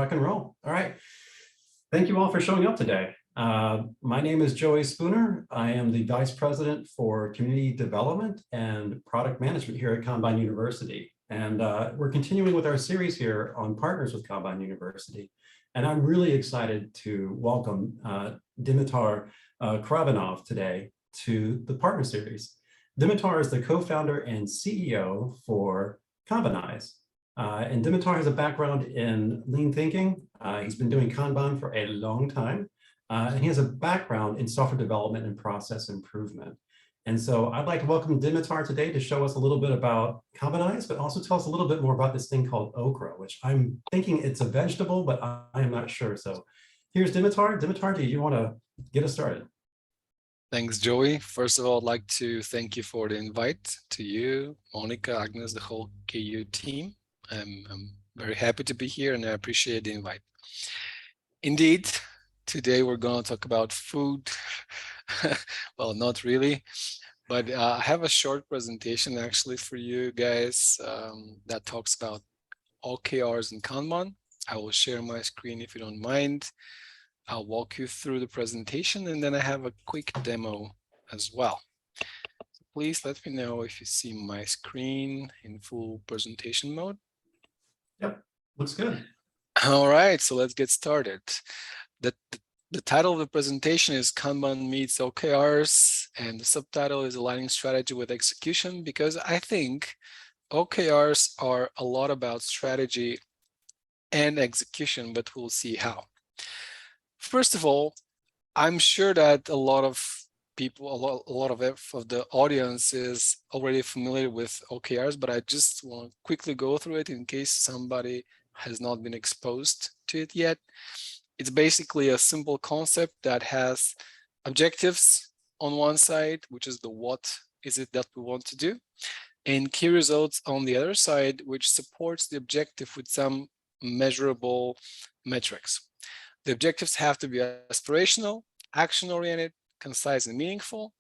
Rock and roll. All right. Thank you all for showing up today. My name is Joey Spooner. I am the Vice President for Community Development and Product Management here at Kanban University. And we're continuing with our series here on partners with Kanban University. And I'm really excited to welcome Dimitar Karaivanov today to the partner series. Dimitar is the co-founder and CEO for Kanbanize. And Dimitar has a background in lean thinking. He's been doing Kanban for a long time. And he has a background in software development and process improvement. And so I'd like to welcome Dimitar today to show us a little bit about Kanbanize, but also tell us a little bit more about this thing called okra, which I'm thinking it's a vegetable, but I am not sure. So here's Dimitar. Dimitar, do you want to get us started? Thanks, Joey. First of all, I'd like to thank you for the invite, to you, Monica, Agnes, the whole KU team. I'm very happy to be here and I appreciate the invite. Indeed, today we're going to talk about food. Well, not really, but I have a short presentation actually for you guys that talks about OKRs and Kanban. I will share my screen if you don't mind. I'll walk you through the presentation and then I have a quick demo as well. So please let me know if you see my screen in full presentation mode. Yep, looks good. All right, so let's get started. The title of the presentation is Kanban meets OKRs, and the subtitle is Aligning Strategy with Execution, because I think OKRs are a lot about strategy and execution, but we'll see how. First of all, I'm sure that a lot of people, a lot of the audience is already familiar with OKRs, but I just want to quickly go through it in case somebody has not been exposed to it yet. It's basically a simple concept that has objectives on one side, which is the what is it that we want to do, and key results on the other side, which supports the objective with some measurable metrics. The objectives have to be aspirational, action-oriented, concise and meaningful,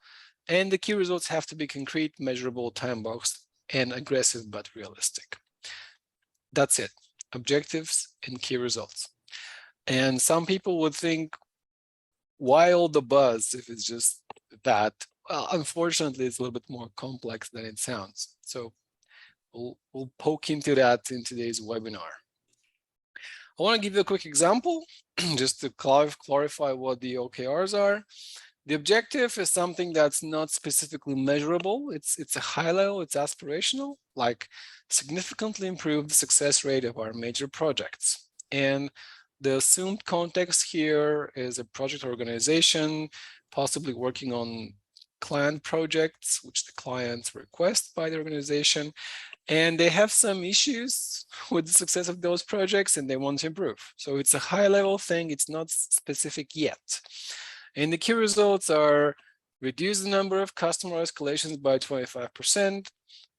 and the key results have to be concrete, measurable, time-boxed, and aggressive but realistic. That's it, objectives and key results. And some people would think, why all the buzz if it's just that? Well, unfortunately, it's a little bit more complex than it sounds. So we'll poke into that in today's webinar. I want to give you a quick example just to clarify what the OKRs are. The objective is something that's not specifically measurable. It's a high level, it's aspirational, like significantly improve the success rate of our major projects. And the assumed context here is a project organization, possibly working on client projects, which the clients request by the organization. And they have some issues with the success of those projects and they want to improve. So it's a high level thing, it's not specific yet. And the key results are reduce the number of customer escalations by 25%,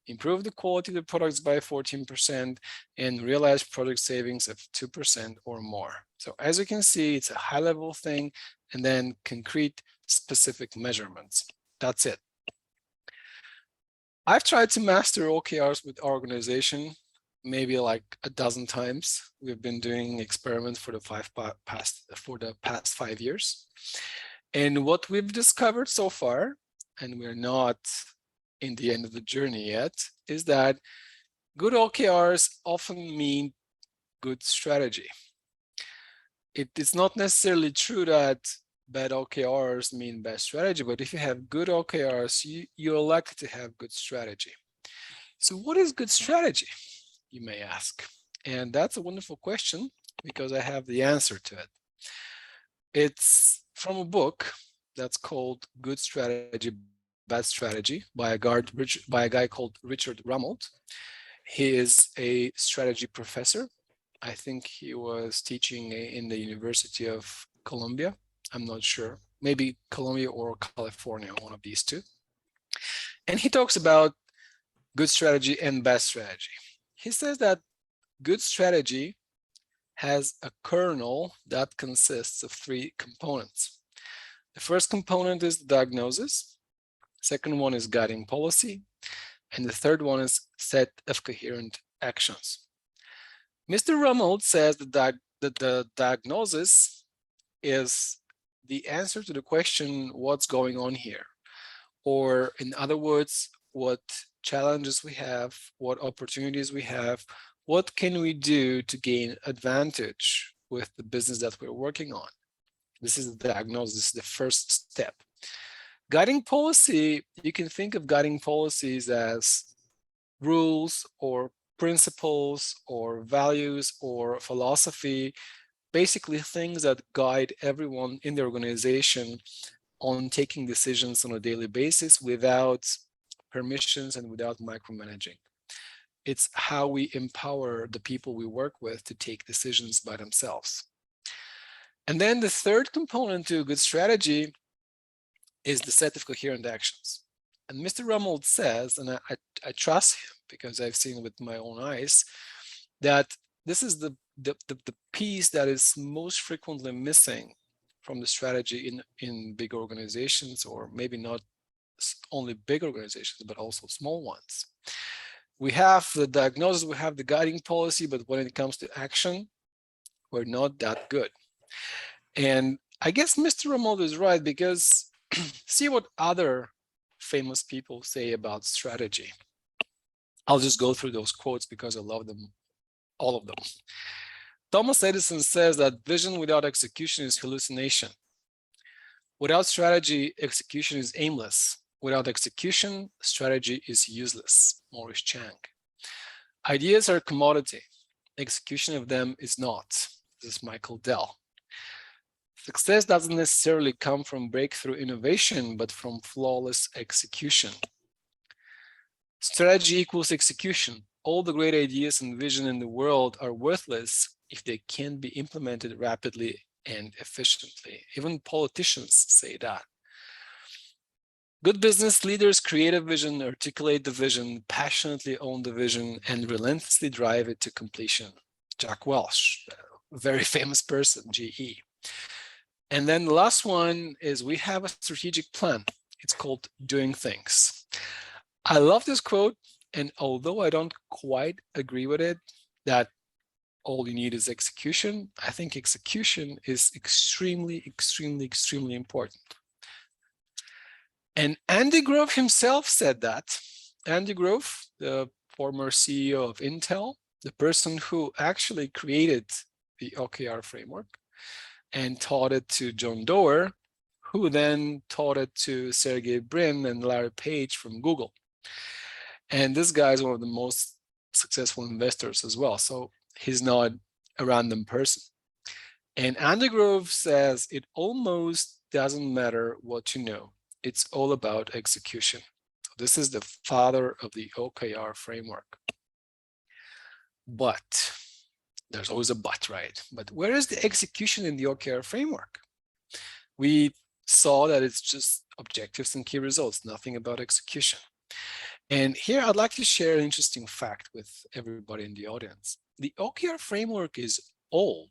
improve the quality of the products by 14%, and realize product savings of 2% or more. So as you can see, it's a high level thing and then concrete specific measurements. That's it. I've tried to master OKRs with our organization maybe like a dozen times. We've been doing experiments for the past 5 years. And what we've discovered so far, and we're not in the end of the journey yet, is that good OKRs often mean good strategy. It's not necessarily true that bad OKRs mean bad strategy, but if you have good OKRs, you're likely to have good strategy. So what is good strategy, you may ask? And that's a wonderful question because I have the answer to it. It's from a book that's called Good Strategy, Bad Strategy by a guy called Richard Rumelt. He is a strategy professor. I think he was teaching in the University of Columbia. I'm not sure, maybe Columbia or California, one of these two. And he talks about good strategy and bad strategy. He says that good strategy has a kernel that consists of 3 components. The first component is the diagnosis. Second one is guiding policy. And the third one is set of coherent actions. Mr. Rumelt says that the diagnosis is the answer to the question, what's going on here? Or in other words, what challenges we have, what opportunities we have, what can we do to gain advantage with the business that we're working on? This is the diagnosis, the first step. Guiding policy, you can think of guiding policies as rules or principles or values or philosophy, basically things that guide everyone in the organization on taking decisions on a daily basis without permissions and without micromanaging. It's how we empower the people we work with to take decisions by themselves. And then the third component to a good strategy is the set of coherent actions. And Mr. Rummel says, and I trust him because I've seen with my own eyes, that this is the piece that is most frequently missing from the strategy in big organizations, or maybe not only big organizations, but also small ones. We have the diagnosis, we have the guiding policy, but when it comes to action, we're not that good. And I guess Mr. Rummel is right, because see what other famous people say about strategy. I'll just go through those quotes because I love them, all of them. Thomas Edison says that vision without execution is hallucination. Without strategy, execution is aimless. Without execution, strategy is useless. Maurice Chang. Ideas are a commodity. Execution of them is not. This is Michael Dell. Success doesn't necessarily come from breakthrough innovation, but from flawless execution. Strategy equals execution. All the great ideas and vision in the world are worthless if they can't be implemented rapidly and efficiently. Even politicians say that. Good business leaders create a vision, articulate the vision, passionately own the vision, and relentlessly drive it to completion. Jack Welch, a very famous person, GE. And then the last one is we have a strategic plan. It's called doing things. I love this quote, and although I don't quite agree with it, that all you need is execution, I think execution is extremely, extremely, extremely important. And Andy Grove himself said that. Andy Grove, the former CEO of Intel, the person who actually created the OKR framework and taught it to John Doerr, who then taught it to Sergey Brin and Larry Page from Google. And this guy is one of the most successful investors as well. So he's not a random person. And Andy Grove says it almost doesn't matter what you know. It's all about execution. So this is the father of the OKR framework. But there's always a but, right? But where is the execution in the OKR framework? We saw that it's just objectives and key results, nothing about execution. And here I'd like to share an interesting fact with everybody in the audience. The OKR framework is old.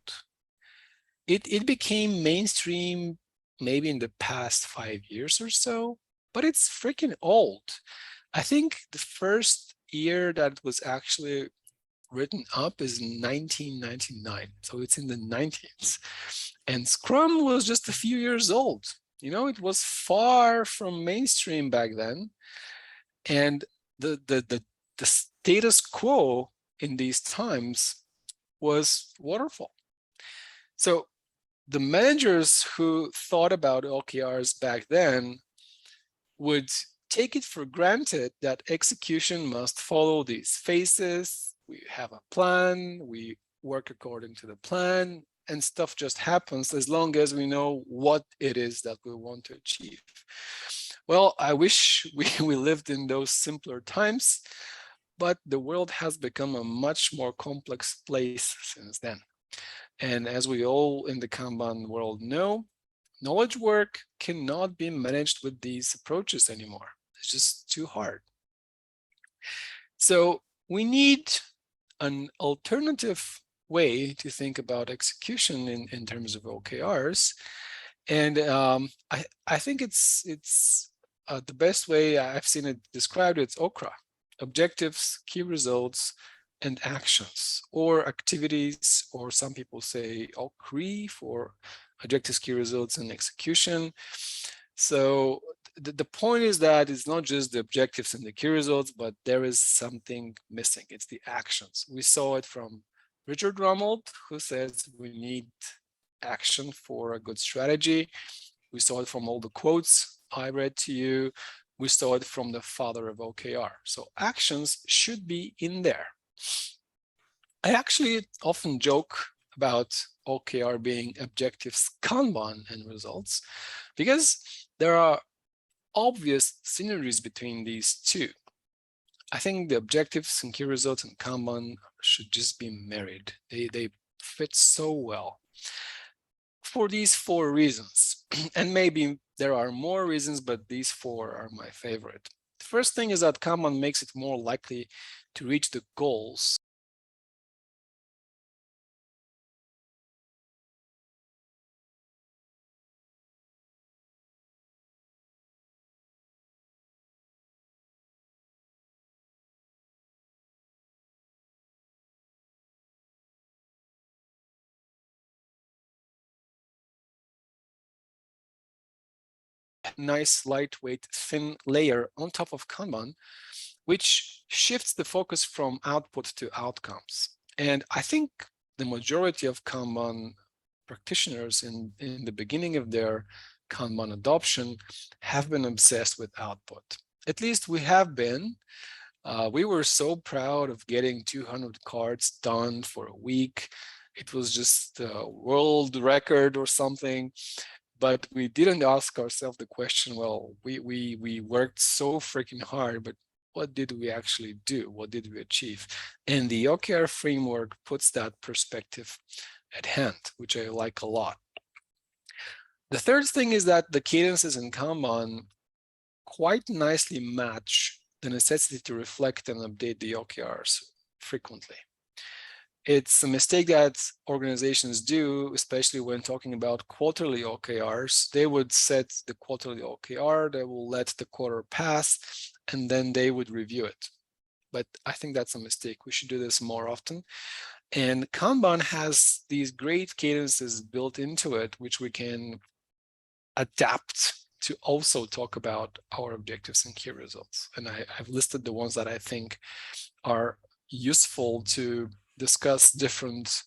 It became mainstream maybe in the past 5 years or so, but it's freaking old. I think the first year that it was actually written up is 1999, so it's in the 90s. And Scrum was just a few years old. You know, it was far from mainstream back then. And the status quo in these times was waterfall. So the managers who thought about OKRs back then would take it for granted that execution must follow these phases. We have a plan, we work according to the plan, and stuff just happens as long as we know what it is that we want to achieve. Well, I wish we lived in those simpler times, but the world has become a much more complex place since then. And as we all in the Kanban world know, knowledge work cannot be managed with these approaches anymore. It's just too hard. So we need an alternative way to think about execution in terms of OKRs. And I think it's the best way I've seen it described, it's OKRA: objectives, key results, and actions, or activities, or some people say OKRA for objectives, key results, and execution. So the point is that it's not just the objectives and the key results, but there is something missing. It's the actions. We saw it from Richard Rummelt, who says we need action for a good strategy. We saw it from all the quotes I read to you. We saw it from the father of OKR. So actions should be in there. I actually often joke about OKR being objectives, Kanban, and results, because there are obvious synergies between these two. I think the objectives and key results and Kanban should just be married. They fit so well for these 4 reasons. And maybe there are more reasons, but these 4 are my favorite. The first thing is that Kanban makes it more likely to reach the goals. Nice, lightweight, thin layer on top of Kanban, which shifts the focus from output to outcomes. And I think the majority of Kanban practitioners in the beginning of their Kanban adoption have been obsessed with output. At least we have been. We were so proud of getting 200 cards done for a week. It was just a world record or something. But we didn't ask ourselves the question, well, we worked so freaking hard, but what did we actually do? What did we achieve? And the OKR framework puts that perspective at hand, which I like a lot. The third thing is that the cadences in Kanban quite nicely match the necessity to reflect and update the OKRs frequently. It's a mistake that organizations do, especially when talking about quarterly OKRs. They would set the quarterly OKR, they will let the quarter pass, and then they would review it. But I think that's a mistake. We should do this more often. And Kanban has these great cadences built into it, which we can adapt to also talk about our objectives and key results. And I've listed the ones that I think are useful to discuss different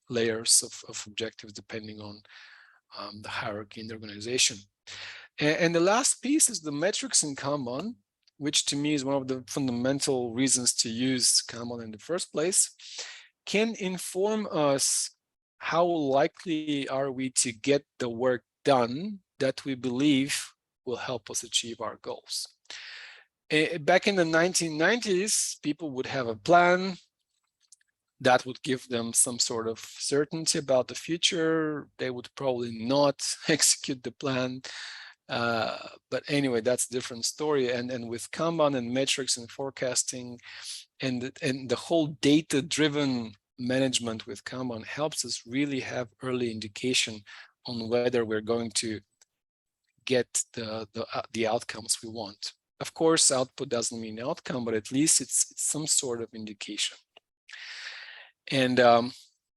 layers of objectives depending on the hierarchy in the organization. And the last piece is the metrics in Kanban, which to me is one of the fundamental reasons to use Kanban in the first place, can inform us how likely are we to get the work done that we believe will help us achieve our goals. Back in the 1990s, people would have a plan that would give them some sort of certainty about the future. They would probably not execute the plan. But anyway, that's a different story. And with Kanban and metrics and forecasting and the whole data-driven management with Kanban helps us really have early indication on whether we're going to get the outcomes we want. Of course, output doesn't mean outcome, but at least it's some sort of indication. And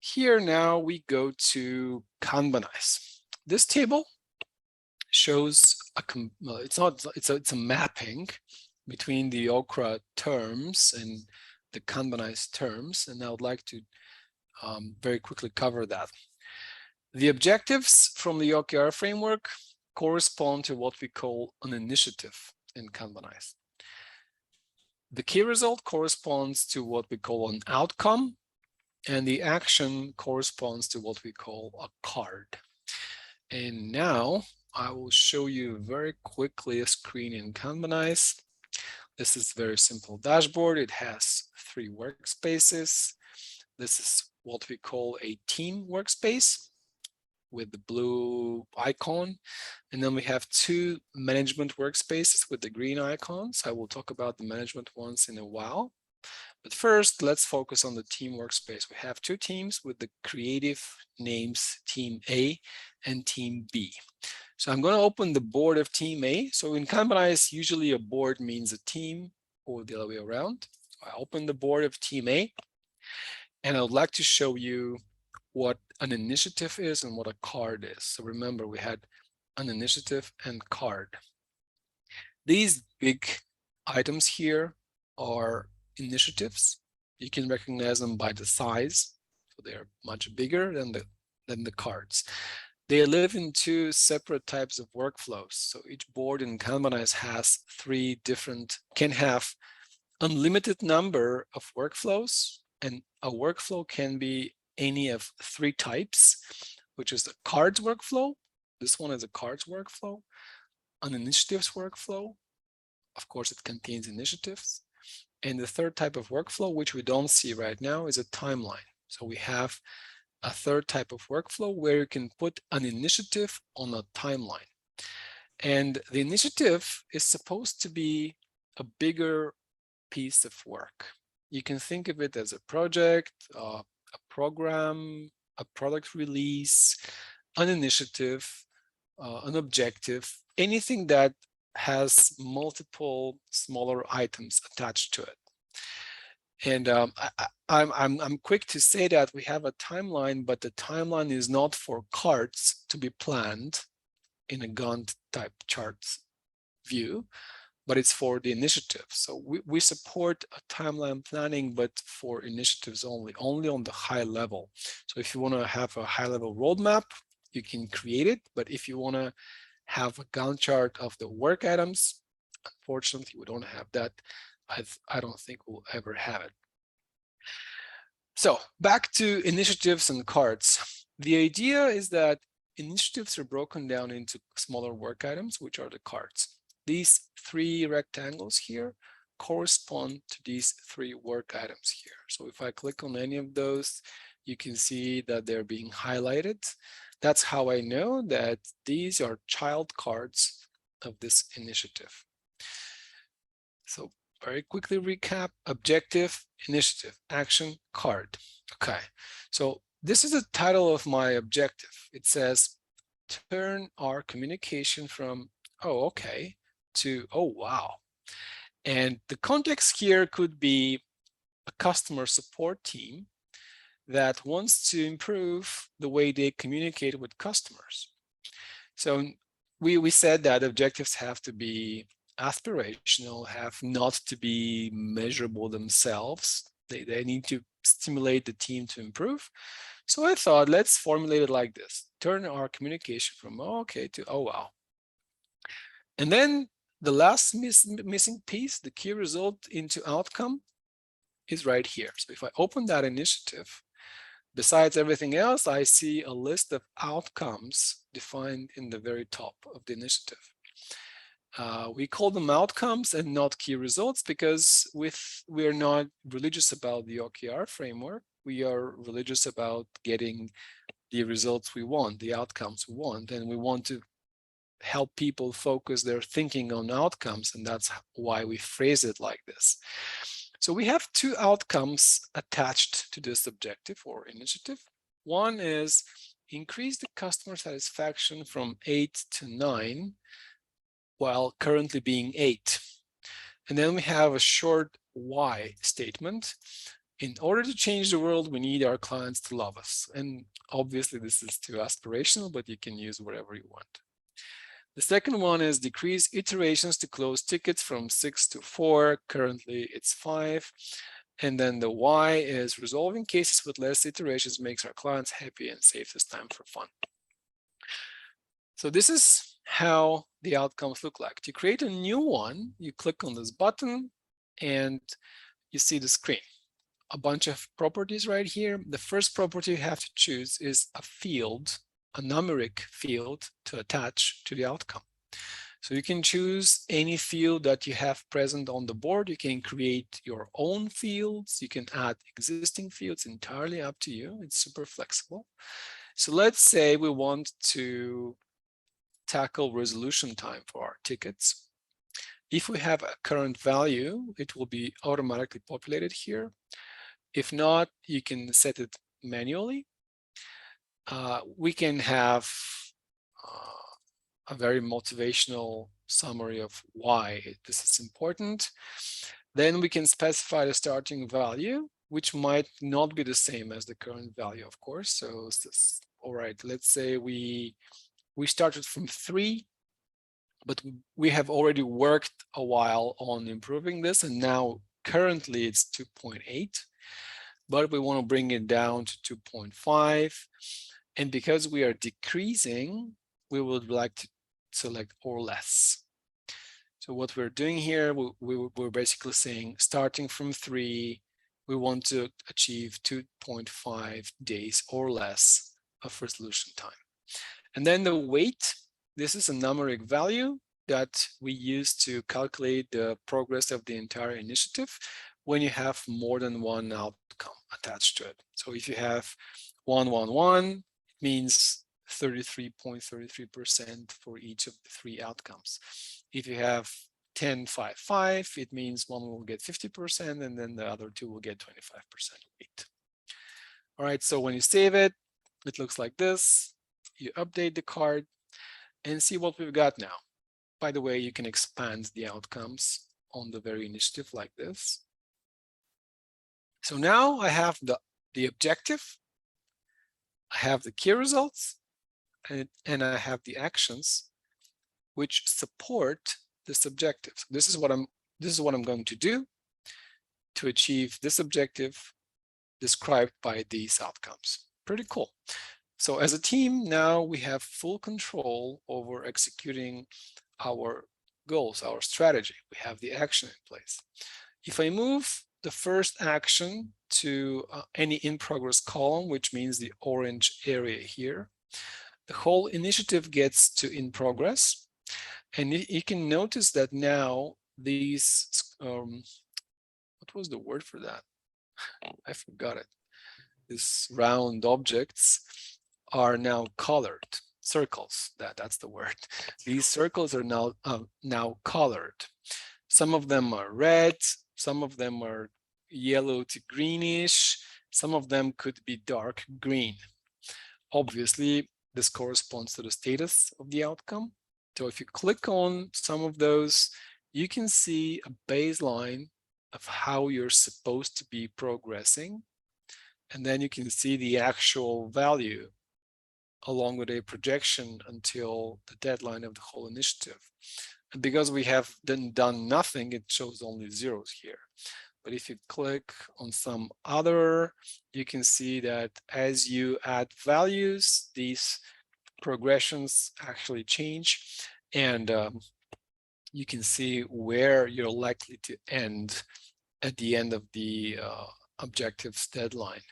here now we go to Kanbanize. This table shows it's a mapping between the OKRA terms and the Kanbanize terms, and I would like to very quickly cover that. The objectives from the OKR framework correspond to what we call an initiative in Kanbanize. The key result corresponds to what we call an outcome, and the action corresponds to what we call a card. And now I will show you very quickly a screen in Kanbanize. This is a very simple dashboard. It has 3 workspaces. This is what we call a team workspace with the blue icon. And then we have 2 management workspaces with the green icons. I will talk about the management ones in a while. But first, let's focus on the team workspace. We have 2 teams with the creative names Team A and Team B. So I'm going to open the board of Team A. So in Kanbanize, usually a board means a team or the other way around. I open the board of Team A. And I would like to show you what an initiative is and what a card is. So remember, we had an initiative and card. These big items here are initiatives. You can recognize them by the size. So they're much bigger than the cards. They live in two separate types of workflows. So each board in Kanbanize has can have unlimited number of workflows, and a workflow can be any of three types, which is the cards workflow. This one is a cards workflow, an initiatives workflow. Of course, it contains initiatives. And the third type of workflow, which we don't see right now, is a timeline. So we have a third type of workflow where you can put an initiative on a timeline. And the initiative is supposed to be a bigger piece of work. You can think of it as a project, a program, a product release, an initiative, an objective, anything that has multiple smaller items attached to it. And I'm quick to say that we have a timeline, but the timeline is not for cards to be planned in a Gantt type charts view, but it's for the initiative. So we support a timeline planning, but for initiatives only on the high level. So if you want to have a high level roadmap, you can create it. But if you want to have a Gantt chart of the work items, unfortunately, we don't have that. I don't think we'll ever have it. So back to initiatives and cards. The idea is that initiatives are broken down into smaller work items, which are the cards. These three rectangles here correspond to these three work items here. So if I click on any of those, you can see that they're being highlighted. That's how I know that these are child cards of this initiative. So very quickly recap: objective, initiative, action, card. Okay, so this is the title of my objective. It says, turn our communication from, oh, okay, to, oh, wow. And the context here could be a customer support team that wants to improve the way they communicate with customers. So we said that objectives have to be aspirational, have not to be measurable themselves. They need to stimulate the team to improve. So I thought, let's formulate it like this: turn our communication from oh, okay to oh, wow. And then the last missing piece, the key result into outcome, is right here. So if I open that initiative, besides everything else, I see a list of outcomes defined in the very top of the initiative. We call them outcomes and not key results because we're not religious about the OKR framework. We are religious about getting the results we want, the outcomes we want, and we want to help people focus their thinking on outcomes, and that's why we phrase it like this. So we have two outcomes attached to this objective or initiative. One is increase the customer satisfaction from 8 to 9, while currently being 8. And then we have a short why statement. In order to change the world, we need our clients to love us. And obviously this is too aspirational, but you can use whatever you want. The second one is decrease iterations to close tickets from 6 to 4. Currently it's 5. And then the why is resolving cases with less iterations makes our clients happy and saves us time for fun. So this is how the outcomes look like. To create a new one, you click on this button and you see the screen. A bunch of properties right here. The first property you have to choose is a field, a numeric field to attach to the outcome. So you can choose any field that you have present on the board. You can create your own fields. You can add existing fields, entirely up to you. It's super flexible. So let's say we want to tackle resolution time for our tickets. If we have a current value, it will be automatically populated here. If not, you can set it manually. We can have a very motivational summary of why this is important. Then we can specify the starting value. which might not be the same as the current value, of course. So all right, let's say we started from 3, but we have already worked a while on improving this, and now currently it's 2.8, but we want to bring it down to 2.5. And because we are decreasing, we would like to select or less. So what we're doing here, we're basically saying, starting from 3, we want to achieve 2.5 days or less of resolution time. And then the weight, this is a numeric value that we use to calculate the progress of the entire initiative when you have more than one outcome attached to it. So if you have 111, it means 33.33% for each of the 3 outcomes. If you have 10.55, it means one will get 50% and then the other 2 will get 25% weight. All right, so when you save it, it looks like this. You update the card and see what we've got now. By the way, you can expand the outcomes on the very initiative like this. So now I have the objective, I have the key results, and I have the actions which support this objective. So this is what I'm going to do to achieve this objective described by these outcomes. Pretty cool. So as a team, now we have full control over executing our goals, our strategy. We have the action in place. If I move the first action to any in progress column, which means the orange area here, the whole initiative gets to in progress. And you can notice that now these, what was the word for that? I forgot it. These round objects are now colored. Circles, that's the word. These circles are now colored. Some of them are red, some of them are yellow to greenish, some of them could be dark green. Obviously, this corresponds to the status of the outcome. So if you click on some of those, you can see a baseline of how you're supposed to be progressing. And then you can see the actual value along with a projection until the deadline of the whole initiative. And because we have then done nothing, it shows only zeros here. But if you click on some other, you can see that as you add values, these progressions actually change, and you can see where you're likely to end at the end of the objectives deadline.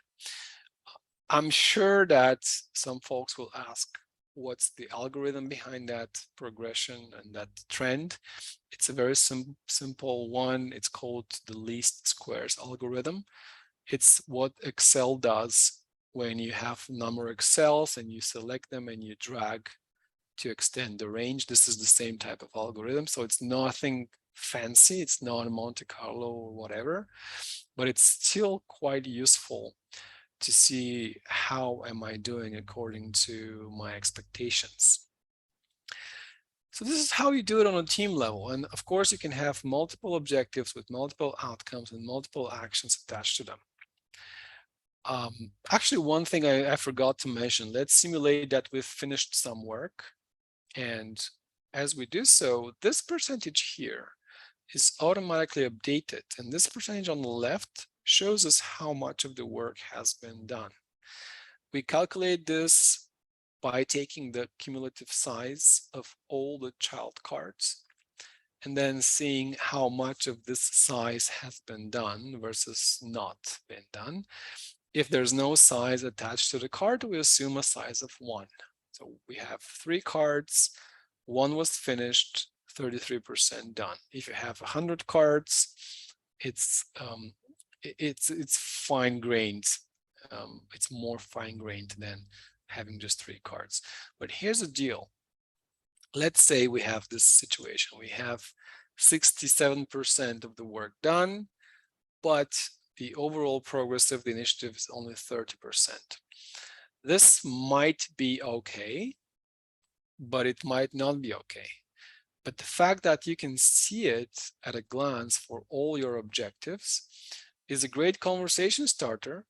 I'm sure that some folks will ask, what's the algorithm behind that progression and that trend? It's a very simple one. It's called the least squares algorithm. It's what Excel does when you have numeric cells and you select them and you drag to extend the range. This is the same type of algorithm. So it's nothing fancy. It's not a Monte Carlo or whatever, but it's still quite useful to see how am I doing according to my expectations. So this is how you do it on a team level. And of course, you can have multiple objectives with multiple outcomes and multiple actions attached to them. Actually, one thing I forgot to mention, let's simulate that we've finished some work. And as we do so, this percentage here is automatically updated. And this percentage on the left shows us how much of the work has been done. We calculate this by taking the cumulative size of all the child cards and then seeing how much of this size has been done versus not been done. If there's no size attached to the card, we assume a size of 1. So we have 3 cards, 1 was finished, 33% done. If you have 100 cards, it's fine-grained. It's more fine-grained than having just 3 cards. But here's the deal. Let's say we have this situation. We have 67% of the work done, but the overall progress of the initiative is only 30%. This might be okay, but it might not be okay. But the fact that you can see it at a glance for all your objectives is a great conversation starter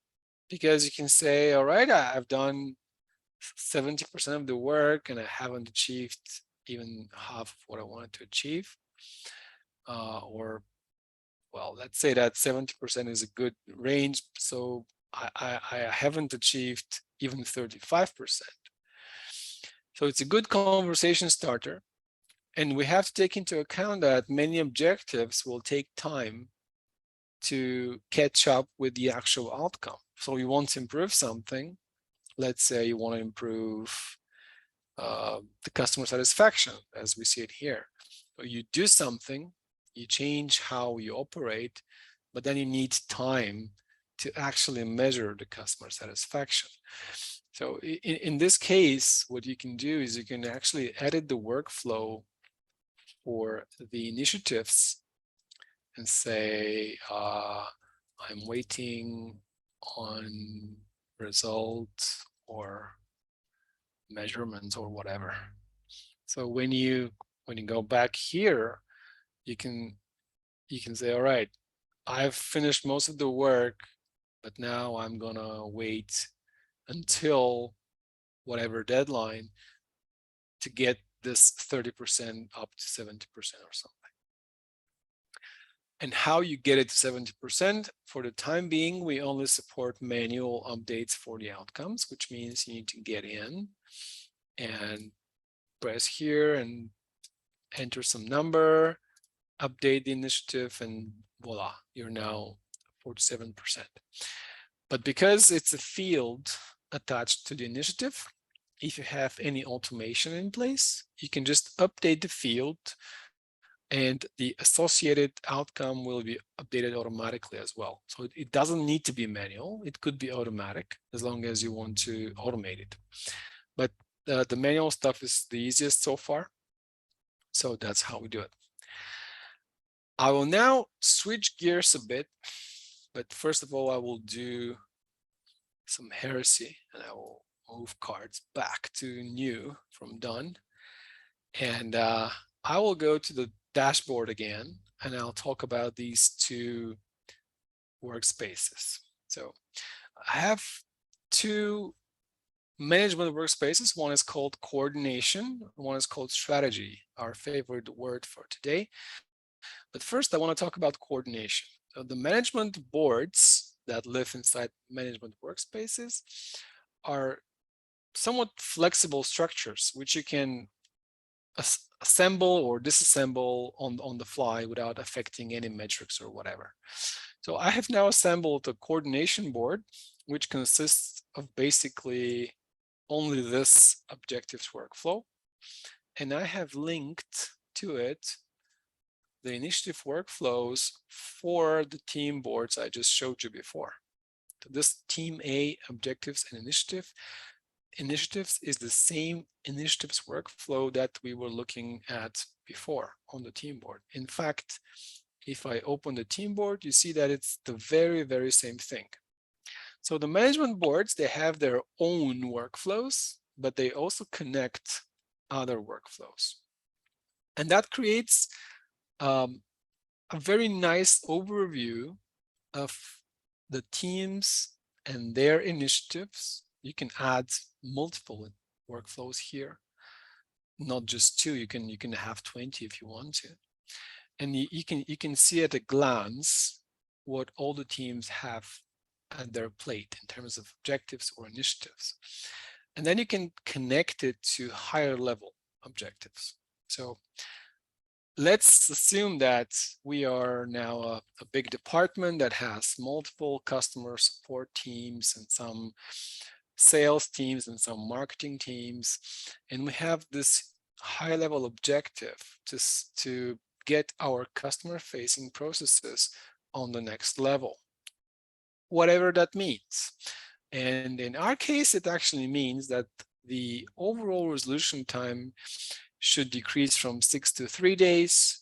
because you can say, all right, I've done 70% of the work and I haven't achieved even half of what I wanted to achieve. Or, well, let's say that 70% is a good range. So I haven't achieved even 35%. So it's a good conversation starter. And we have to take into account that many objectives will take time to catch up with the actual outcome. So you want to improve something. Let's say you want to improve the customer satisfaction, as we see it here. So you do something, you change how you operate, but then you need time to actually measure the customer satisfaction. So in this case, what you can do is you can actually edit the workflow for the initiatives and say, I'm waiting on results or measurements or whatever. So when you go back here, you can say, all right, I've finished most of the work, but now I'm gonna wait until whatever deadline to get this 30% up to 70% or something. And how you get it to 70%, for the time being, we only support manual updates for the outcomes, which means you need to get in and press here and enter some number, update the initiative, and voila, you're now 47%. But because it's a field attached to the initiative, if you have any automation in place, you can just update the field and the associated outcome will be updated automatically as well. So it doesn't need to be manual. It could be automatic as long as you want to automate it. But the manual stuff is the easiest so far. So that's how we do it. I will now switch gears a bit, but first of all, I will do some heresy and I will move cards back to new from done. And I will go to the dashboard again, and I'll talk about these two workspaces. So I have two management workspaces. One is called coordination, one is called strategy, our favorite word for today. But first, I want to talk about coordination. So the management boards that live inside management workspaces are somewhat flexible structures, which you can assemble or disassemble on the fly without affecting any metrics or whatever. So I have now assembled a coordination board, which consists of basically only this objectives workflow. And I have linked to it the initiative workflows for the team boards I just showed you before. So this team A objectives and initiatives is the same initiatives workflow that we were looking at before on the team board. In fact, if I open the team board, you see that it's the very, very same thing. So the management boards, they have their own workflows, but they also connect other workflows. And that creates a very nice overview of the teams and their initiatives. You can add multiple workflows here, not just two. You can have 20 if you want to, and you can see at a glance what all the teams have at their plate in terms of objectives or initiatives, and then you can connect it to higher level objectives. So let's assume that we are now a big department that has multiple customer support teams and some sales teams and some marketing teams, and we have this high level objective to get our customer facing processes on the next level, whatever that means. And in our case, it actually means that the overall resolution time should decrease from 6 to 3 days.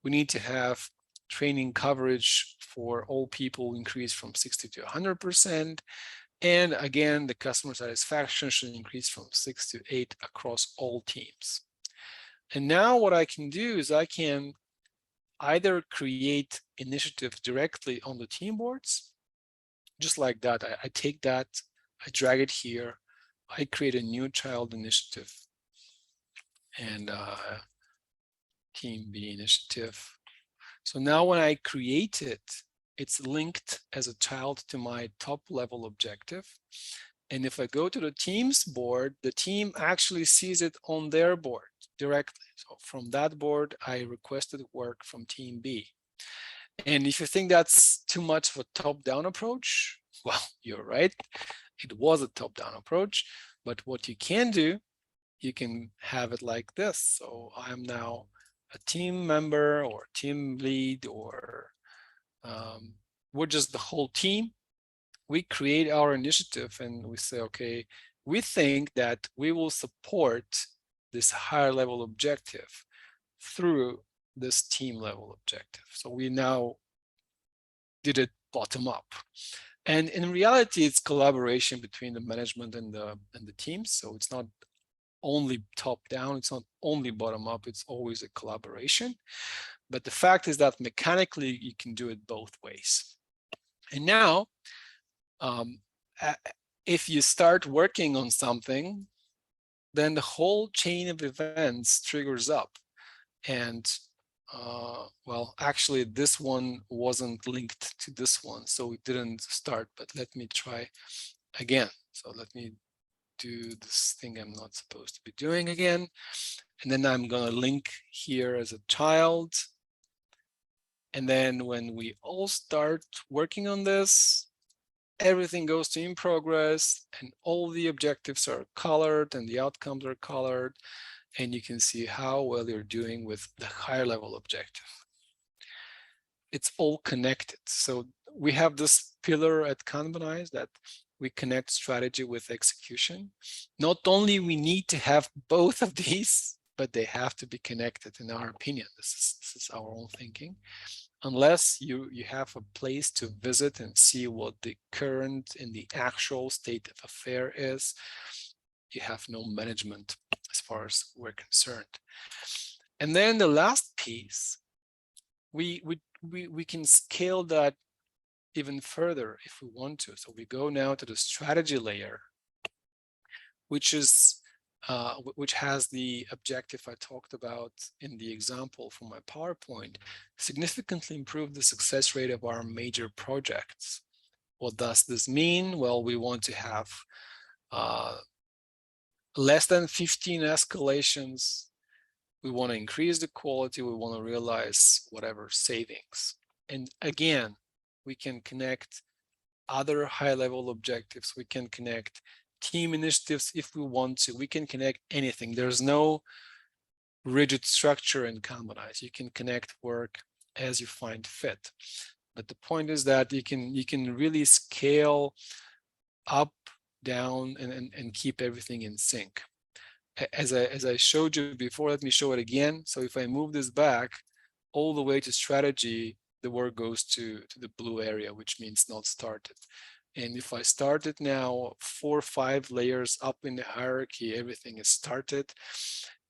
We need to have training coverage for all people increase from 60 to 100%. And again, the customer satisfaction should increase from 6 to 8 across all teams. And now what I can do is I can either create initiatives directly on the team boards, just like that. I take that, I drag it here, I create a new child initiative, and team B initiative. So now when I create it, it's linked as a child to my top level objective. And if I go to the team's board, the team actually sees it on their board directly. So from that board, I requested work from team B. And if you think that's too much of a top-down approach, well, you're right. It was a top-down approach, but what you can do, you can have it like this. So I'm now a team member or team lead, or we're just the whole team. We create our initiative and we say, okay, we think that we will support this higher level objective through this team level objective. So we now did it bottom up. And in reality, it's collaboration between the management and the teams. So it's not only top down, it's not only bottom up, it's always a collaboration. But the fact is that mechanically you can do it both ways. And now, if you start working on something, then the whole chain of events triggers up. And well, actually this one wasn't linked to this one, so it didn't start, but let me try again. So let me do this thing I'm not supposed to be doing again. And then I'm going to link here as a child. And then when we all start working on this, everything goes to in progress, and all the objectives are colored and the outcomes are colored. And you can see how well you're doing with the higher level objective. It's all connected. So we have this pillar at Kanbanize that we connect strategy with execution. Not only we need to have both of these, but they have to be connected, in our opinion. This is our own thinking. Unless you have a place to visit and see what the current and the actual state of affair is, you have no management as far as we're concerned. And then the last piece, we can scale that even further if we want to. So we go now to the strategy layer, which is which has the objective I talked about in the example from my PowerPoint: significantly improve the success rate of our major projects. What does this mean? Well, we want to have less than 15 escalations. We want to increase the quality. We want to realize whatever savings. And again, we can connect other high-level objectives. We can connect team initiatives if we want to. We can connect anything. There's no rigid structure in Kanbanize. You can connect work as you find fit. But the point is that you can really scale up, down, and keep everything in sync. As I showed you before, let me show it again. So if I move this back all the way to strategy, the work goes to the blue area, which means not started. And if I start it now, 4 or 5 layers up in the hierarchy, everything is started.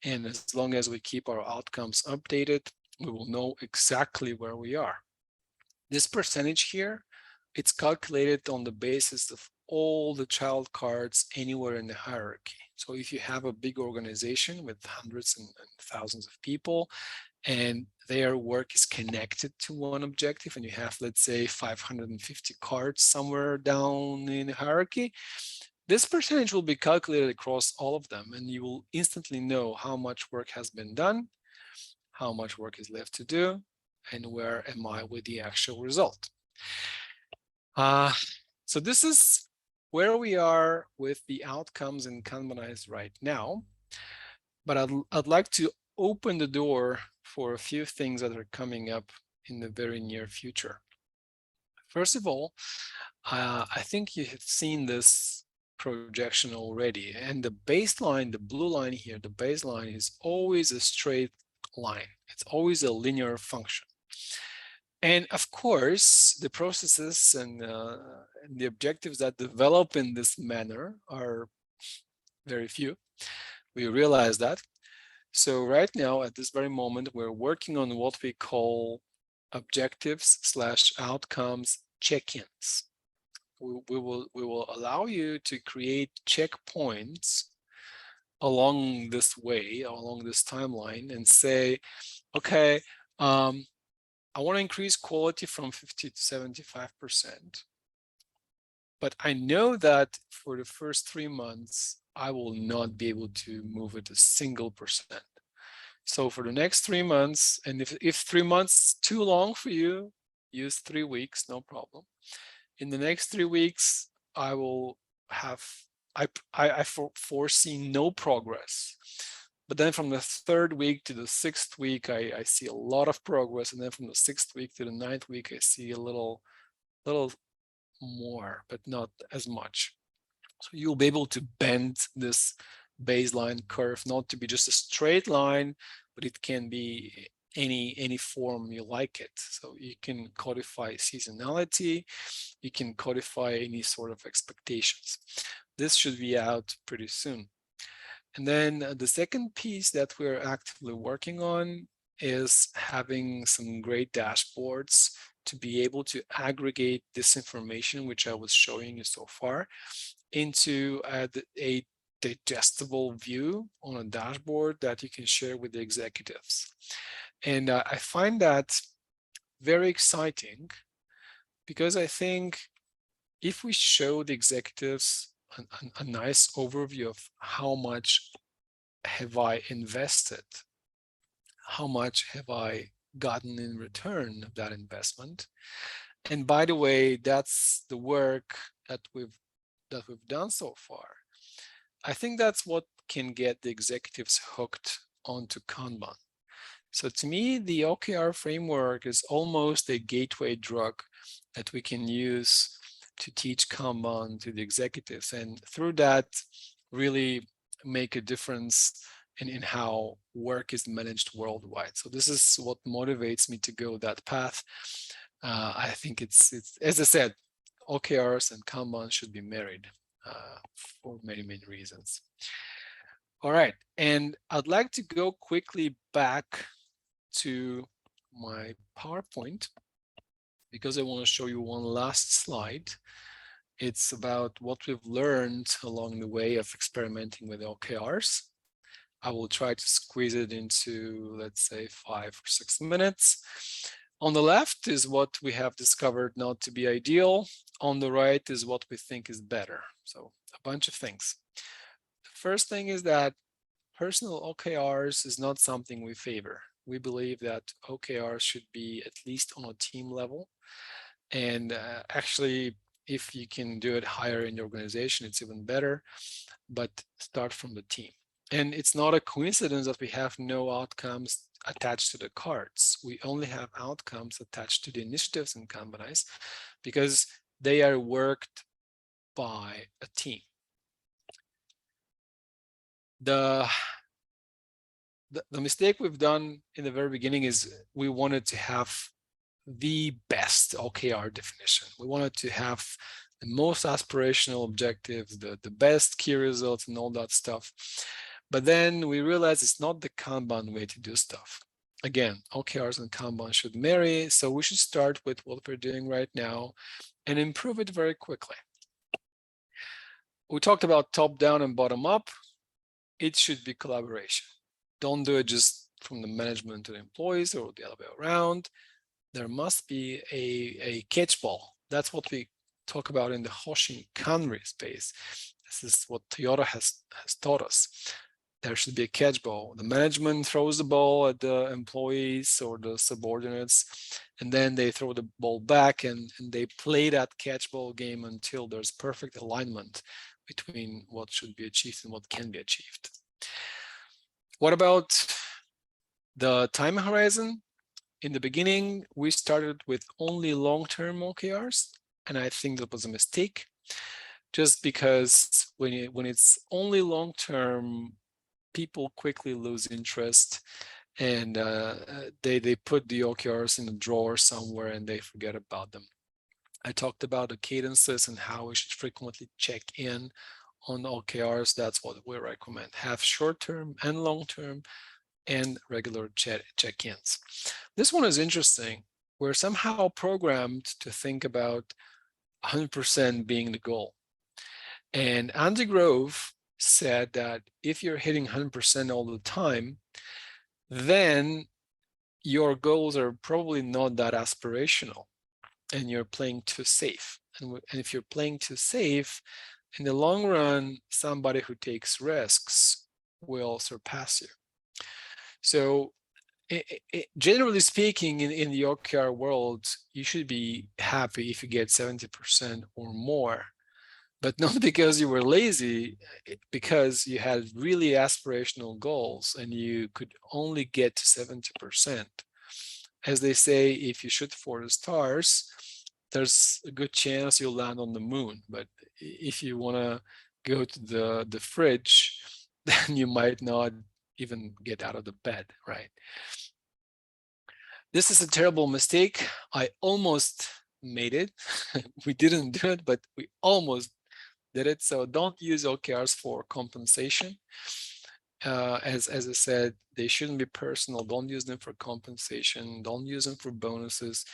And as long as we keep our outcomes updated, we will know exactly where we are. This percentage here, it's calculated on the basis of all the child cards anywhere in the hierarchy. So if you have a big organization with hundreds and thousands of people, and their work is connected to one objective, and you have, let's say, 550 cards somewhere down in the hierarchy, this percentage will be calculated across all of them, and you will instantly know how much work has been done, how much work is left to do, and where am I with the actual result. So this is where we are with the outcomes in Kanbanize right now. But I'd like to open the door for a few things that are coming up in the very near future. First of all, I think you have seen this projection already. And the baseline, the blue line here, the baseline is always a straight line. It's always a linear function. And of course, the processes and the objectives that develop in this manner are very few. We realize that. So right now, at this very moment, we're working on what we call objectives/outcomes check-ins. We will allow you to create checkpoints along this way, along this timeline, and say, okay, I want to increase quality from 50 to 75%. But I know that for the first 3 months, I will not be able to move it a single percent. So for the next 3 months, and if 3 months is too long for you, use 3 weeks, no problem. In the next 3 weeks, I will have, I foresee no progress. But then from the 3rd week to the 6th week, I see a lot of progress. And then from the 6th week to the 9th week, I see a little more, but not as much. So you'll be able to bend this baseline curve, not to be just a straight line, but it can be any form you like it. So you can codify seasonality, you can codify any sort of expectations. This should be out pretty soon. And then the second piece that we're actively working on is having some great dashboards to be able to aggregate this information, which I was showing you so far, into a digestible view on a dashboard that you can share with the executives. And I find that very exciting because I think if we show the executives a nice overview of how much have I invested, how much have I gotten in return of that investment, and by the way, that's the work that we've done so far. I think that's what can get the executives hooked onto Kanban. So to me, the OKR framework is almost a gateway drug that we can use to teach Kanban to the executives, and through that, really make a difference in how work is managed worldwide. So this is what motivates me to go that path. I think it's as I said, OKRs and Kanban should be married for many reasons. All right, and I'd like to go quickly back to my PowerPoint because I want to show you one last slide. It's about what we've learned along the way of experimenting with OKRs. I will try to squeeze it into, let's say, 5 or 6 minutes. On the left is what we have discovered not to be ideal. On the right is what we think is better. So a bunch of things. The first thing is that personal OKRs is not something we favor. We believe that OKRs should be at least on a team level. And actually, if you can do it higher in the organization, it's even better, but start from the team. And it's not a coincidence that we have no outcomes attached to the cards. We only have outcomes attached to the initiatives in Kanbanize because they are worked by a team. The mistake we've done in the very beginning is we wanted to have the best OKR definition. We wanted to have the most aspirational objectives, the best key results and all that stuff. But then we realized it's not the Kanban way to do stuff. Again, OKRs and Kanban should marry, so we should start with what we're doing right now and improve it very quickly. We talked about top down and bottom up. It should be collaboration. Don't do it just from the management to the employees or the other way around. There must be a catchball. That's what we talk about in the Hoshin Kanri space. This is what Toyota has taught us. There should be a catchball. The management throws the ball at the employees or the subordinates, and then they throw the ball back and they play that catchball game until there's perfect alignment between what should be achieved and what can be achieved. What about the time horizon? In the beginning, we started with only long-term OKRs, and I think that was a mistake, just because when it's only long-term, people quickly lose interest, and they put the OKRs in a drawer somewhere and they forget about them. I talked about the cadences and how we should frequently check in on OKRs. That's what we recommend. Have short-term and long-term, and regular check-ins. This one is interesting. We're somehow programmed to think about 100% being the goal. And Andy Grove said that if you're hitting 100% all the time, then your goals are probably not that aspirational and you're playing too safe. And if you're playing too safe, in the long run, somebody who takes risks will surpass you. So generally speaking, in the OKR world, you should be happy if you get 70% or more, but not because you were lazy, because you had really aspirational goals and you could only get to 70%. As they say, if you shoot for the stars, there's a good chance you'll land on the moon. But if you want to go to the fridge, then you might not even get out of the bed, right? This is a terrible mistake. I almost made it. We didn't do it, but we almost did it. So don't use OKRs for compensation. As I said, they shouldn't be personal. Don't use them for compensation. Don't use them for bonuses.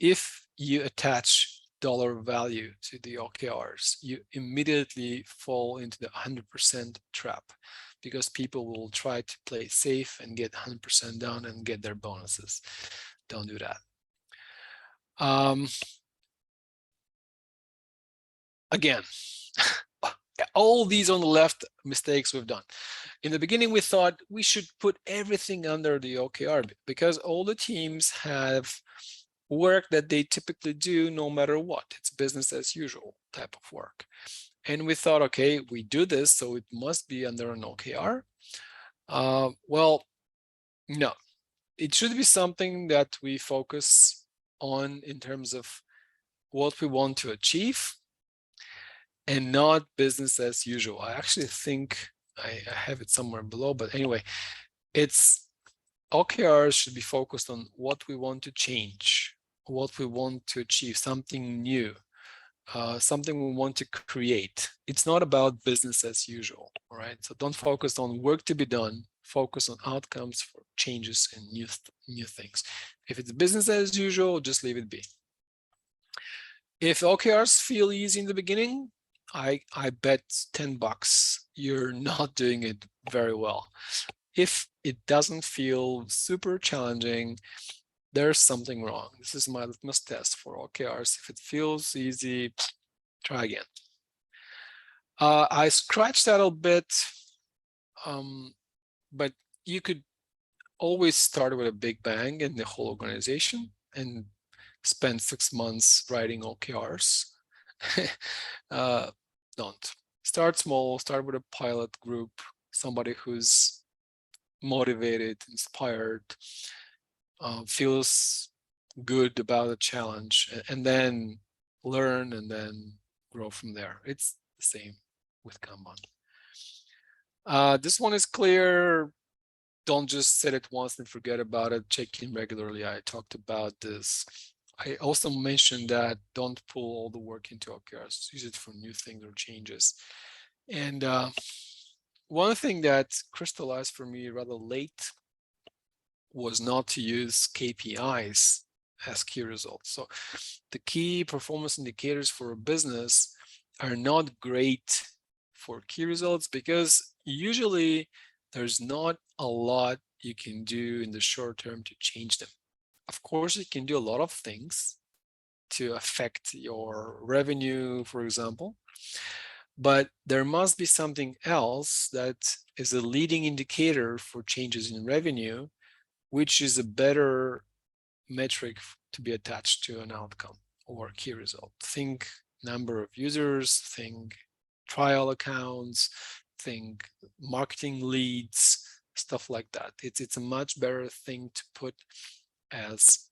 If you attach dollar value to the OKRs, you immediately fall into the 100% trap, because people will try to play safe and get 100% done and get their bonuses. Don't do that. Again, all these on the left mistakes we've done. In the beginning, we thought we should put everything under the OKR because all the teams have work that they typically do no matter what. It's business as usual type of work. And we thought, okay, we do this, so it must be under an OKR. Well, no, it should be something that we focus on in terms of what we want to achieve and not business as usual. I actually think I have it somewhere below, but anyway, it's OKRs should be focused on what we want to change, what we want to achieve, something new, something we want to create. It's not about business as usual, all right? So don't focus on work to be done, focus on outcomes for changes and new things. If it's business as usual, just leave it be. If OKRs feel easy in the beginning, I bet $10 you're not doing it very well. If it doesn't feel super challenging, there's something wrong. This is my litmus test for OKRs. If it feels easy, try again. I scratched that a bit, but you could always start with a big bang in the whole organization and spend 6 months writing OKRs. Don't. Start small, start with a pilot group, somebody who's motivated, inspired, feels good about the challenge, and then learn and then grow from there. It's the same with Kanban. This one is clear. Don't just set it once and forget about it. Check in regularly. I talked about this. I also mentioned that don't pull all the work into OKRs. Use it for new things or changes. And one thing that crystallized for me rather late was not to use KPIs as key results. So the key performance indicators for a business are not great for key results because usually there's not a lot you can do in the short term to change them. Of course, you can do a lot of things to affect your revenue, for example, but there must be something else that is a leading indicator for changes in revenue, which is a better metric to be attached to an outcome or key result. Think number of users, think trial accounts, think marketing leads, stuff like that. It's a much better thing to put as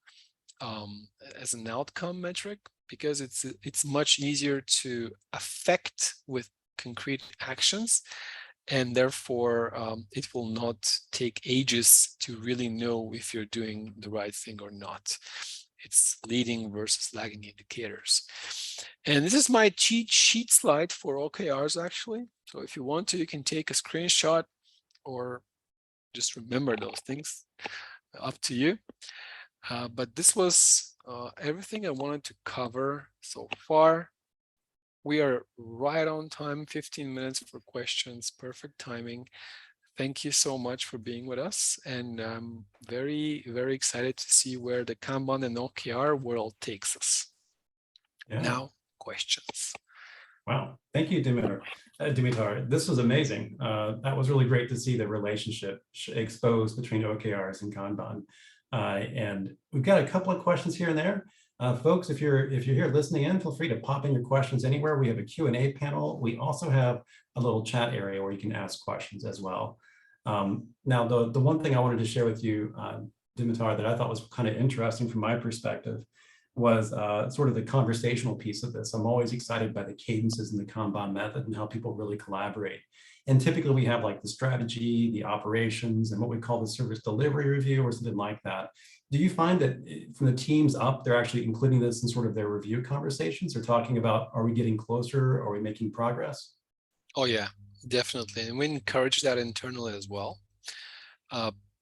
an outcome metric because it's much easier to affect with concrete actions, and therefore it will not take ages to really know if you're doing the right thing or not. It's leading versus lagging indicators. And this is my cheat sheet slide for OKRs actually. So if you want to, you can take a screenshot or just remember those things. Up to you. But this was everything I wanted to cover so far. We are right on time, 15 minutes for questions, perfect timing. Thank you so much for being with us. And I'm very, very excited to see where the Kanban and OKR world takes us. Yeah. Now, questions. Wow. Thank you, Dimitar. This was amazing. That was really great to see the relationship exposed between OKRs and Kanban. And we've got a couple of questions here and there. Folks, if you're here listening in, feel free to pop in your questions anywhere. We have a Q&A panel. We also have a little chat area where you can ask questions as well. Now, the one thing I wanted to share with you, Dimitar, that I thought was kind of interesting from my perspective was sort of the conversational piece of this. I'm always excited by the cadences in the Kanban method and how people really collaborate. And typically we have like the strategy, the operations, and what we call the service delivery review or something like that. Do you find that from the teams up, they're actually including this in sort of their review conversations or talking about, are we getting closer? Are we making progress? Oh yeah, definitely. And we encourage that internally as well.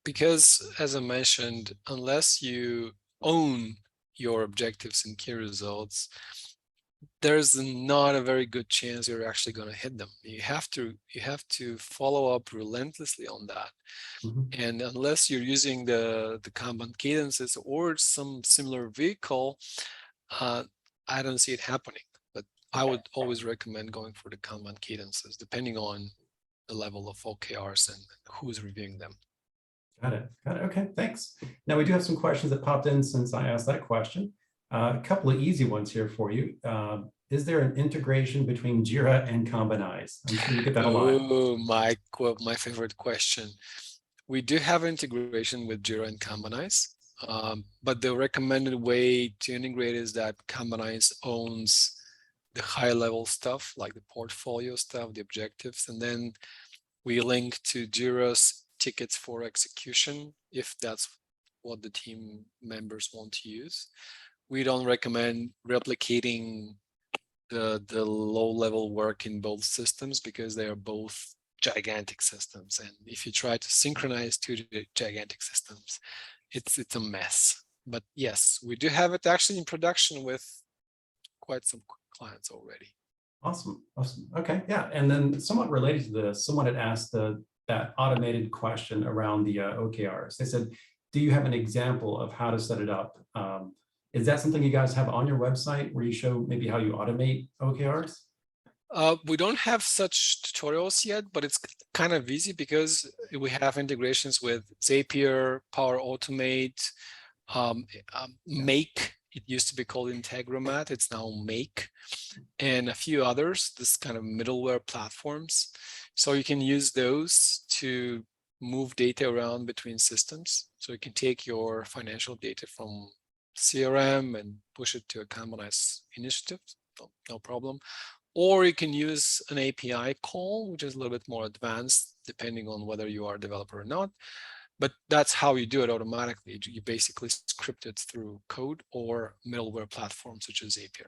Because as I mentioned, unless you own your objectives and key results, there's not a very good chance you're actually going to hit them. You have to follow up relentlessly on that. Mm-hmm. And unless you're using the Kanban cadences or some similar vehicle, I don't see it happening. But I would always recommend going for the Kanban cadences, depending on the level of OKRs and who's reviewing them. Got it. Okay, thanks. Now we do have some questions that popped in since I asked that question. A couple of easy ones here for you. Is there an integration between Jira and Kanbanize? I'm sure you get that a lot. Oh, my favorite question. We do have integration with Jira and Kanbanize, but the recommended way to integrate is that Kanbanize owns the high-level stuff, like the portfolio stuff, the objectives, and then we link to Jira's tickets for execution, if that's what the team members want to use. We don't recommend replicating the low-level work in both systems because they are both gigantic systems. And if you try to synchronize two gigantic systems, it's a mess. But yes, we do have it actually in production with quite some clients already. Awesome. Okay, yeah. And then somewhat related to this, someone had asked that automated question around the OKRs. They said, do you have an example of how to set it up? Is that something you guys have on your website where you show maybe how you automate OKRs? We don't have such tutorials yet, but it's kind of easy because we have integrations with Zapier, Power Automate, Make. It used to be called Integromat. It's now Make, and a few others, this kind of middleware platforms. So you can use those to move data around between systems. So you can take your financial data from CRM and push it to a Kanbanize initiative, no problem. Or you can use an API call, which is a little bit more advanced, depending on whether you are a developer or not. But that's how you do it automatically. You basically script it through code or middleware platforms such as Zapier.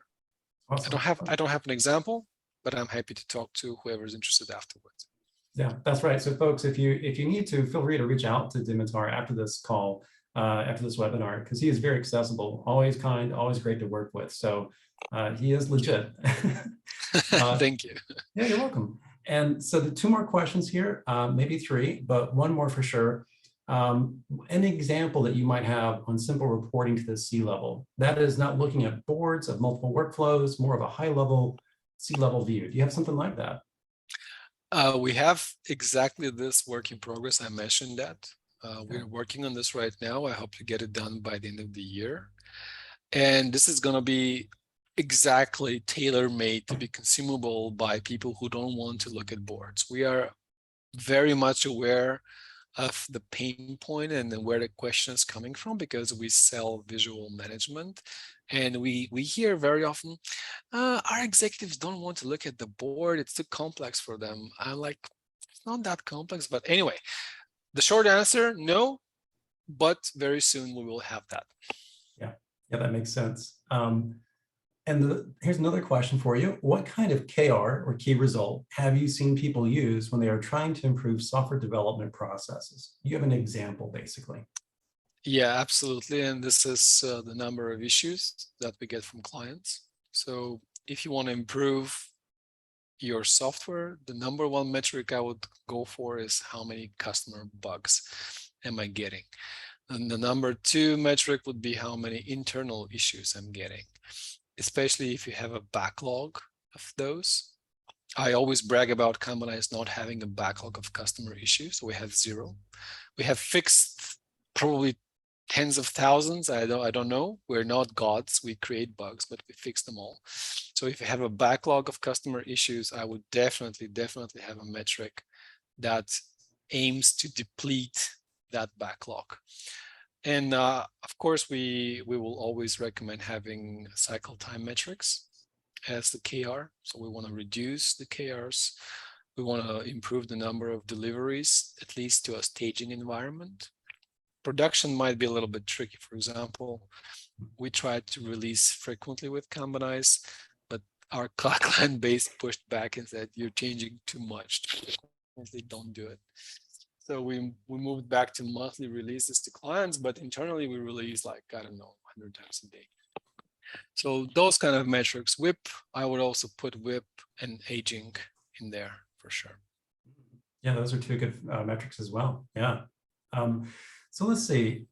Awesome. I don't have an example, but I'm happy to talk to whoever's interested afterwards. Yeah, that's right. So folks, if you need to, feel free to reach out to Dimitar after this call, after this webinar, because he is very accessible, always kind, always great to work with. So he is legit. Thank you. Yeah, you're welcome. And so the two more questions here, maybe three, but one more for sure. An example that you might have on simple reporting to the C-level, that is not looking at boards of multiple workflows, more of a high-level C-level view. Do you have something like that? We have exactly this work in progress. I mentioned that. We're working on this right now. I hope to get it done by the end of the year. And this is going to be exactly tailor-made to be consumable by people who don't want to look at boards. We are very much aware of the pain point and then where the question is coming from, because we sell visual management, and we hear very often, our executives don't want to look at the board, it's too complex for them. I'm like, it's not that complex. But anyway, the short answer, no, but very soon we will have that. Yeah, that makes sense. And here's another question for you. What kind of KR or key result have you seen people use when they are trying to improve software development processes? You have an example, basically. Yeah, absolutely. And this is the number of issues that we get from clients. So if you want to improve your software, the number one metric I would go for is how many customer bugs am I getting? And the number two metric would be how many internal issues I'm getting, especially if you have a backlog of those. I always brag about Kanbanize not having a backlog of customer issues. We have zero. We have fixed probably tens of thousands. I don't know. We're not gods. We create bugs, but we fix them all. So if you have a backlog of customer issues, I would definitely have a metric that aims to deplete that backlog. And of course, we will always recommend having cycle time metrics as the KR. So we want to reduce the KRs. We want to improve the number of deliveries, at least to a staging environment. Production might be a little bit tricky. For example, we try to release frequently with Kanbanize, but our client base pushed back and said, you're changing too much. They don't do it. So we moved back to monthly releases to clients, but internally we release like, I don't know, 100 times a day. So those kind of metrics. WIP, I would also put WIP and aging in there for sure. Yeah, those are two good metrics as well. Yeah. So let's see.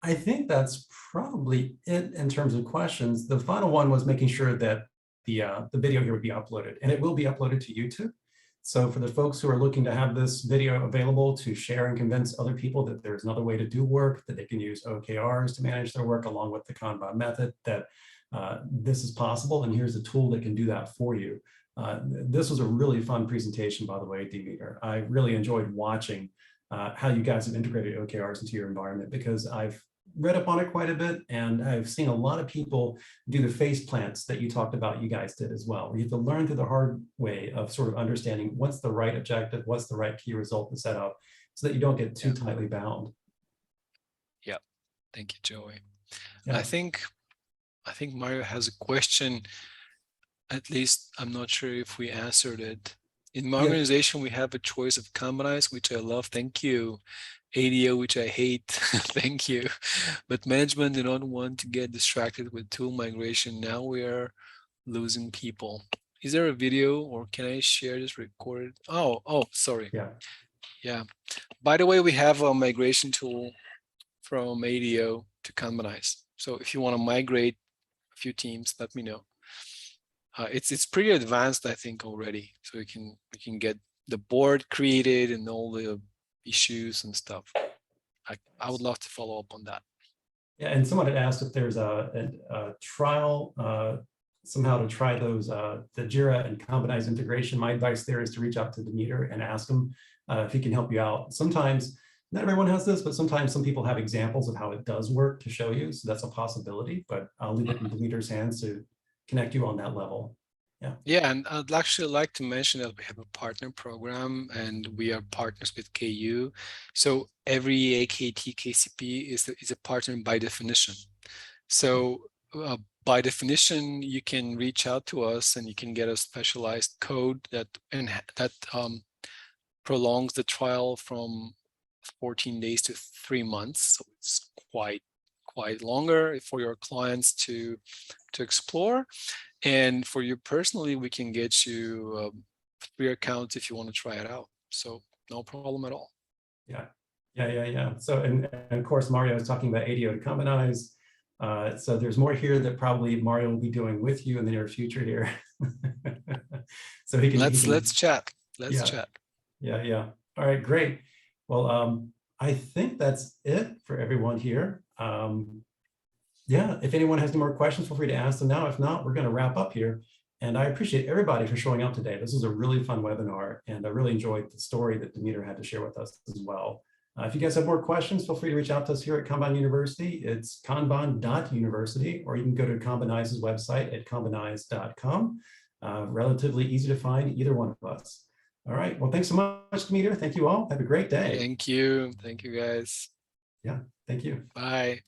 I think that's probably it in terms of questions. The final one was making sure that the video here would be uploaded, and it will be uploaded to YouTube. So for the folks who are looking to have this video available to share and convince other people that there's another way to do work, that they can use OKRs to manage their work along with the Kanban method, that this is possible, and here's a tool that can do that for you. This was a really fun presentation, by the way, Dimitar. I really enjoyed watching how you guys have integrated OKRs into your environment, because I've read up on it quite a bit, and I've seen a lot of people do the face plants that you talked about you guys did as well, where you have to learn through the hard way of sort of understanding what's the right objective, what's the right key result to set up, so that you don't get too tightly bound. Yeah, thank you, Joey. Yeah. I think Mario has a question. At least I'm not sure if we answered it. In my organization, we have a choice of Kanbanize, which I love. Thank you. ADO, which I hate. Thank you. But management did not want to get distracted with tool migration. Now we are losing people. Is there a video, or can I share this recorded? Oh, sorry. Yeah. By the way, we have a migration tool from ADO to Kanbanize. So if you want to migrate a few teams, let me know. It's pretty advanced, I think, already. So we can get the board created and all the issues and stuff. I would love to follow up on that. Yeah, and someone had asked if there's a trial somehow to try those the Jira and Kanbanize integration. My advice there is to reach out to Dimitar and ask him if he can help you out. Sometimes not everyone has this, but sometimes some people have examples of how it does work to show you. So that's a possibility, but I'll leave it in Dimitar's hands to connect you on that level. Yeah, and I'd actually like to mention that we have a partner program, and we are partners with KU. So every AKT KCP is a partner by definition. So by definition, you can reach out to us and you can get a specialized code that prolongs the trial from 14 days to 3 months. So it's quite longer for your clients to explore. And for you personally, we can get you 3 accounts if you want to try it out. So no problem at all. Yeah. So, and of course, Mario is talking about ADO to Kanbanize. So there's more here that probably Mario will be doing with you in the near future here. So he can let's chat. Let's chat. Yeah. All right, great. Well, I think that's it for everyone here. Yeah, if anyone has any more questions, feel free to ask them now. If not, we're going to wrap up here. And I appreciate everybody for showing up today. This was a really fun webinar, and I really enjoyed the story that Dimitar had to share with us as well. If you guys have more questions, feel free to reach out to us here at Kanban University. It's kanban.university, or you can go to Kanbanize's website at kanbanize.com. Relatively easy to find either one of us. All right. Well, thanks so much, Dimitar. Thank you all. Have a great day. Thank you. Thank you, guys. Yeah. Thank you. Bye.